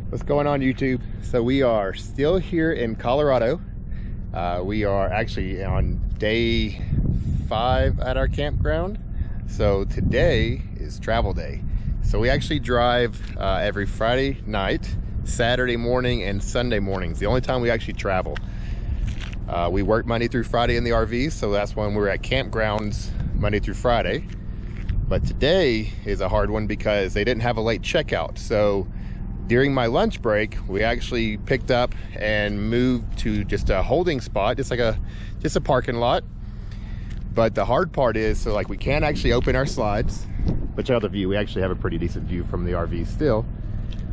What's going on, YouTube? So we are still here in Colorado. We are actually on day 5 at our campground. So today is travel day. So we actually drive every Friday night, Saturday morning, and Sunday mornings. The only time we actually travel. We work Monday through Friday in the RV, so that's when we're at campgrounds Monday through Friday. But today is a hard one because they didn't have a late checkout. So during my lunch break, we actually picked up and moved to just a holding spot, just a parking lot. But the hard part is, so like we can't actually open our slides, but check out the view. We actually have a pretty decent view from the RV still,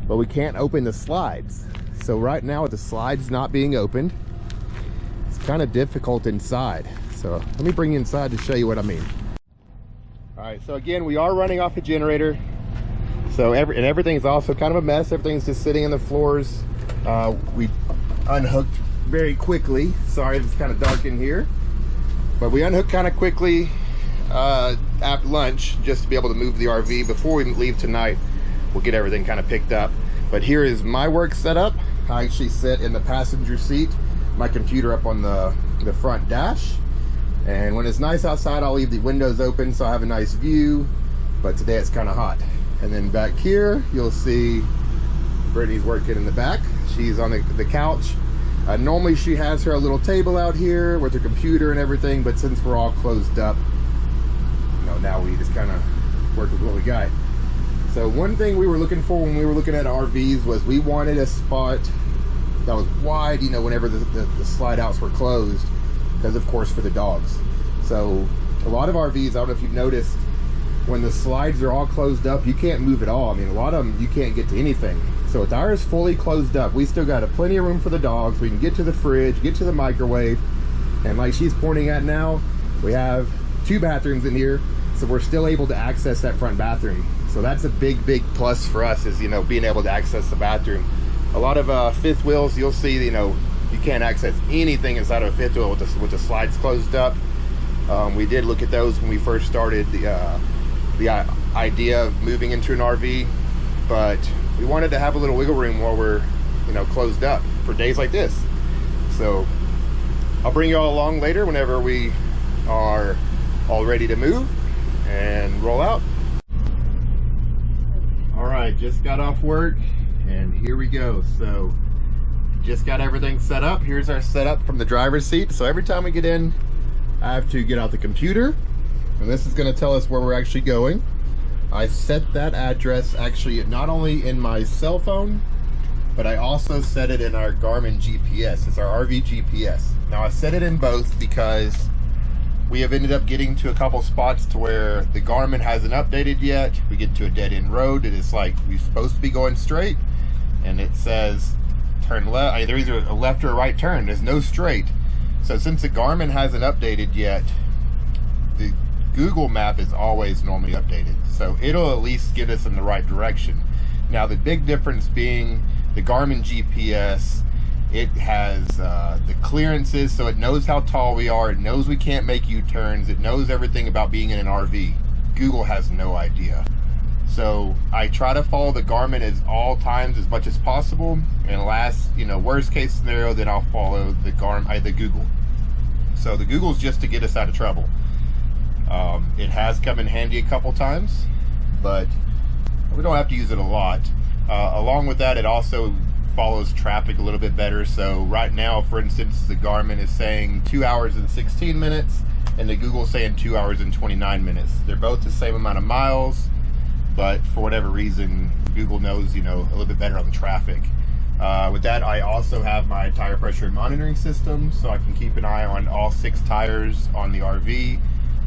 but we can't open the slides. So right now with the slides not being opened, it's kind of difficult inside. So let me bring you inside to show you what I mean. All right, so again, we are running off a generator. So everything's also kind of a mess. Everything's just sitting on the floors. We unhooked very quickly. Sorry, it's kind of dark in here. But we unhooked kind of quickly at lunch just to be able to move the RV. Before we leave tonight, we'll get everything kind of picked up. But here is my work setup. I actually sit in the passenger seat, my computer up on the front dash. And when it's nice outside, I'll leave the windows open so I have a nice view. But today it's kind of hot. And then back here, you'll see Brittany's working in the back. She's on the couch. Normally she has her little table out here with her computer and everything, but since we're all closed up, you know, now we just kind of work with what we got. So one thing we were looking for when we were looking at RVs was we wanted a spot that was wide, you know, whenever the slide outs were closed, because of course for the dogs. So a lot of RVs, I don't know if you've noticed, when the slides are all closed up, you can't move at all. I mean, a lot of them, you can't get to anything. So with ours fully closed up, we still got plenty of room for the dogs. We can get to the fridge, get to the microwave. And like she's pointing at now, we have 2 bathrooms in here. So we're still able to access that front bathroom. So that's a big plus for us, is, you know, being able to access the bathroom. A lot of fifth wheels, you'll see, you know, you can't access anything inside of a fifth wheel with the slides closed up. We did look at those when we first started the idea of moving into an RV, but we wanted to have a little wiggle room while we're, you know, closed up for days like this. So I'll bring you all along later whenever we are all ready to move and roll out. All right, just got off work and here we go. So just got everything set up. Here's our setup from the driver's seat. So every time we get in, I have to get out the computer, and this is going to tell us where we're actually going. I set that address actually not only in my cell phone, but I also set it in our Garmin GPS. It's our RV GPS. Now I set it in both because we have ended up getting to a couple spots to where the Garmin hasn't updated yet. We get to a dead-end road and it's like we're supposed to be going straight, and it says turn left. Either a left or a right turn. There's no straight. So since the Garmin hasn't updated yet, the Google map is always normally updated, so it'll at least get us in the right direction. Now the big difference being the Garmin GPS, it has the clearances, so it knows how tall we are, it knows we can't make U-turns, it knows everything about being in an RV. Google has no idea. So I try to follow the Garmin at all times as much as possible, and last, you know, worst case scenario, then I'll follow the Google. So the Google's just to get us out of trouble. It has come in handy a couple times, but we don't have to use it a lot. Along with that, it also follows traffic a little bit better. So right now, for instance, the Garmin is saying 2 hours and 16 minutes, and the Google's saying 2 hours and 29 minutes. They're both the same amount of miles, but for whatever reason, Google knows, you know, a little bit better on the traffic. With that, I also have my tire pressure monitoring system, so I can keep an eye on all 6 tires on the RV.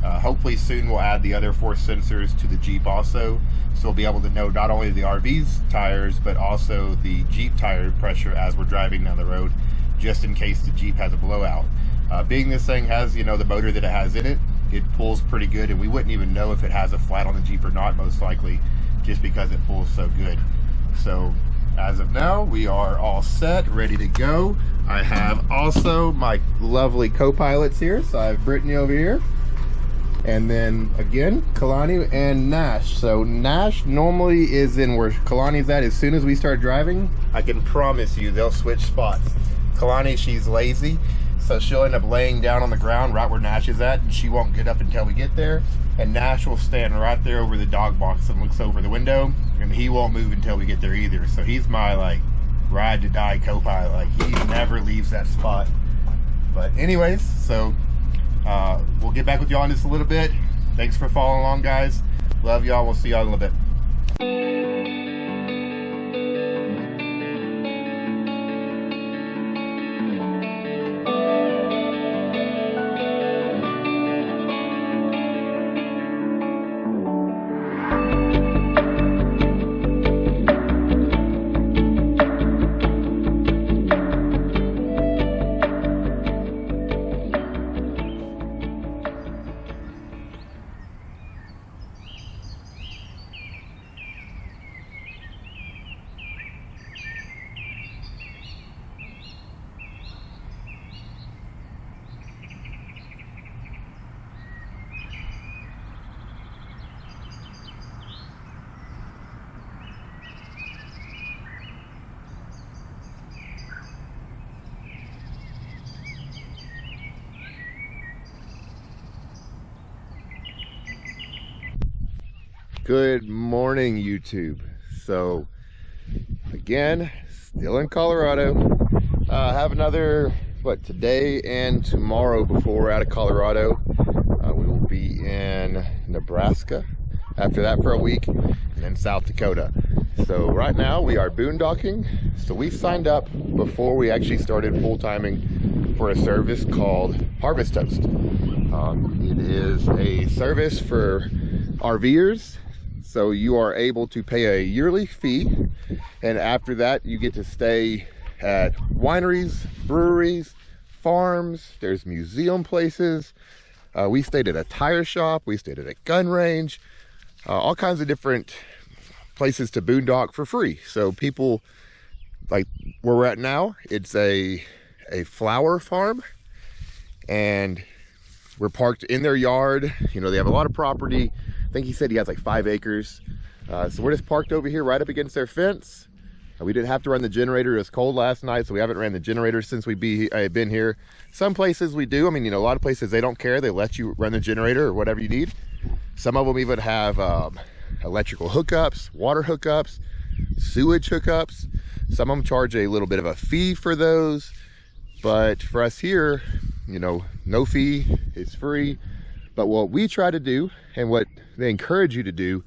Hopefully soon we'll add the other 4 sensors to the Jeep also, so we'll be able to know not only the RV's tires, but also the Jeep tire pressure as we're driving down the road, just in case the Jeep has a blowout. Being this thing has, you know, the motor that it has in it, it pulls pretty good, and we wouldn't even know if it has a flat on the Jeep or not, most likely, just because it pulls so good. So as of now, we are all set, ready to go. I have also my lovely co-pilots here. So I have Brittany over here, And then again, Kalani and Nash. So Nash normally is in where Kalani's at. As soon as we start driving, I can promise you they'll switch spots. Kalani, she's lazy, so she'll end up laying down on the ground right where Nash is at, and she won't get up until we get there. And Nash will stand right there over the dog box and looks over the window, and he won't move until we get there either. So he's my like ride to die co-pilot. Like he never leaves that spot. But anyways, so we'll get back with y'all in just a little bit. Thanks for following along, guys. Love y'all. We'll see y'all in a little bit. Good morning, YouTube. So again, still in Colorado. Have another today and tomorrow before we're out of Colorado. We will be in Nebraska after that for a week, and then South Dakota. So right now we are boondocking. So we signed up before we actually started full-timing for a service called Harvest Toast. It is a service for RVers. So you are able to pay a yearly fee, and after that you get to stay at wineries, breweries, farms. There's museum places. We stayed at a tire shop. We stayed at a gun range. All kinds of different places to boondock for free. So people, like where we're at now, it's a flower farm, and we're parked in their yard. You know, they have a lot of property. I think he said he has like 5 acres. So we're just parked over here right up against their fence. We didn't have to run the generator. It was cold last night, so we haven't ran the generator since we've been here. Some places we do. I mean, you know, a lot of places they don't care. They let you run the generator or whatever you need. Some of them even have electrical hookups, water hookups, sewage hookups. Some of them charge a little bit of a fee for those. But for us here, you know, no fee, it's free. But what we try to do, and what they encourage you to do,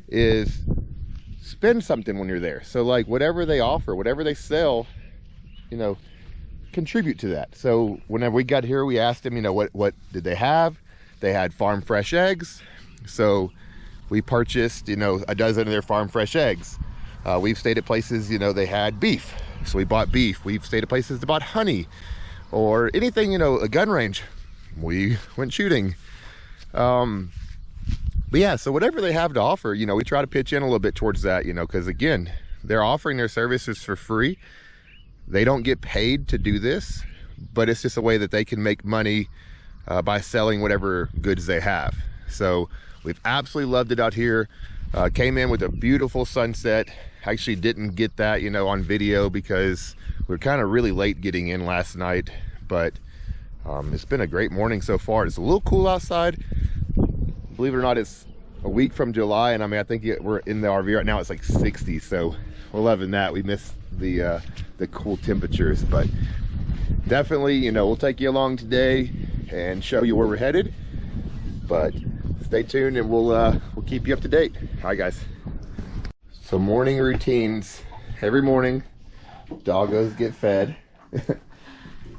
is spend something when you're there. So like whatever they offer, whatever they sell, you know, contribute to that. So whenever we got here, we asked them, you know, what did they have? They had farm fresh eggs. So we purchased, you know, a dozen of their farm fresh eggs. We've stayed at places, you know, they had beef. So we bought beef. We've stayed at places that bought honey or anything, you know, a gun range. We went shooting. But yeah, so whatever they have to offer, you know, we try to pitch in a little bit towards that, you know, because again, they're offering their services for free. They don't get paid to do this, but it's just a way that they can make money by selling whatever goods they have. So we've absolutely loved it out here. Came in with a beautiful sunset. Actually didn't get that, you know, on video because we were kind of really late getting in last night, but it's been a great morning so far. It's a little cool outside. Believe it or not, it's a week from July, and I mean, I think we're in the RV right now. It's like 60, so we're loving that. We missed the cool temperatures, but definitely, you know, we'll take you along today and show you where we're headed. But stay tuned, and we'll keep you up to date. All right, guys. So morning routines. Every morning, doggos get fed.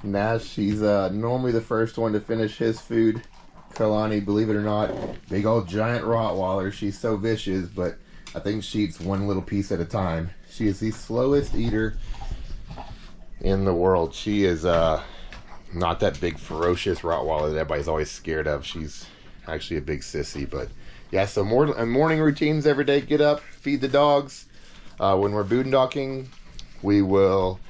Nash, she's normally the first one to finish his food. Kalani, believe it or not, big old giant Rottweiler. She's so vicious, but I think she eats one little piece at a time. She is the slowest eater in the world. She is not that big ferocious Rottweiler that everybody's always scared of. She's actually a big sissy. But yeah, so morning routines every day. Get up, feed the dogs. When we're boondocking, we will,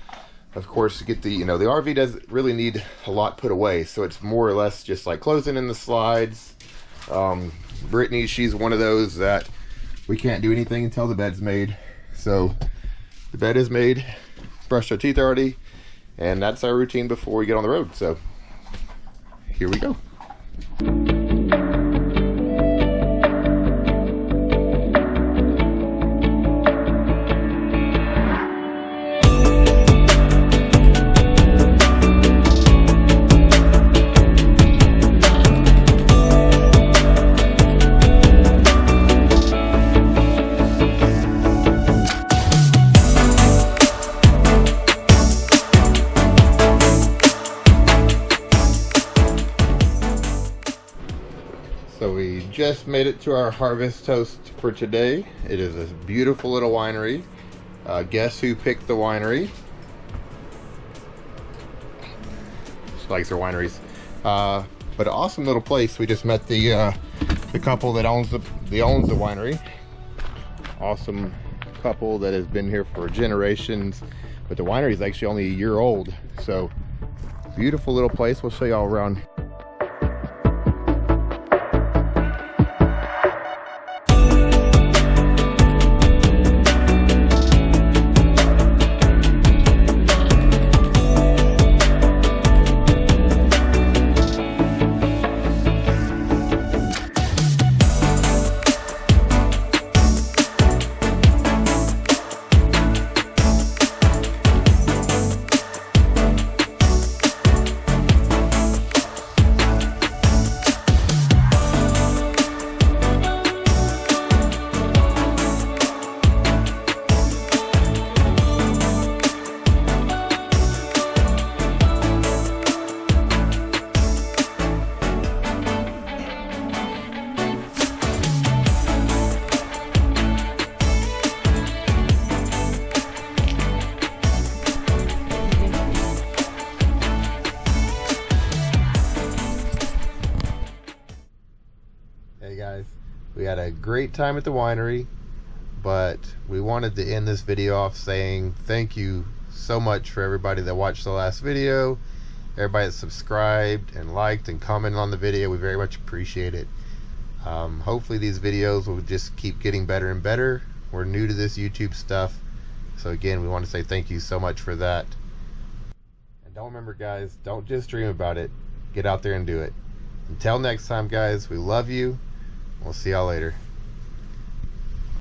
of course, get the, you know, the RV doesn't really need a lot put away, so it's more or less just like closing in the slides, Brittany, she's one of those that we can't do anything until the bed's made. So the bed is made, brushed our teeth already, and that's our routine before we get on the road. So here we go. So we just made it to our harvest toast for today. It is a beautiful little winery. Guess who picked the winery? She likes her wineries. But an awesome little place. We just met the couple that owns the winery. Awesome couple that has been here for generations. But the winery is actually only a year old. So beautiful little place. We'll show y'all around. Hey guys, we had a great time at the winery, but we wanted to end this video off saying thank you so much for everybody that watched the last video, everybody that subscribed and liked and commented on the video. We very much appreciate it. Hopefully these videos will just keep getting better and better. We're new to this YouTube stuff, so again, we want to say thank you so much for that. And don't remember guys, don't just dream about it, get out there and do it. Until next time guys, we love you. We'll see y'all later.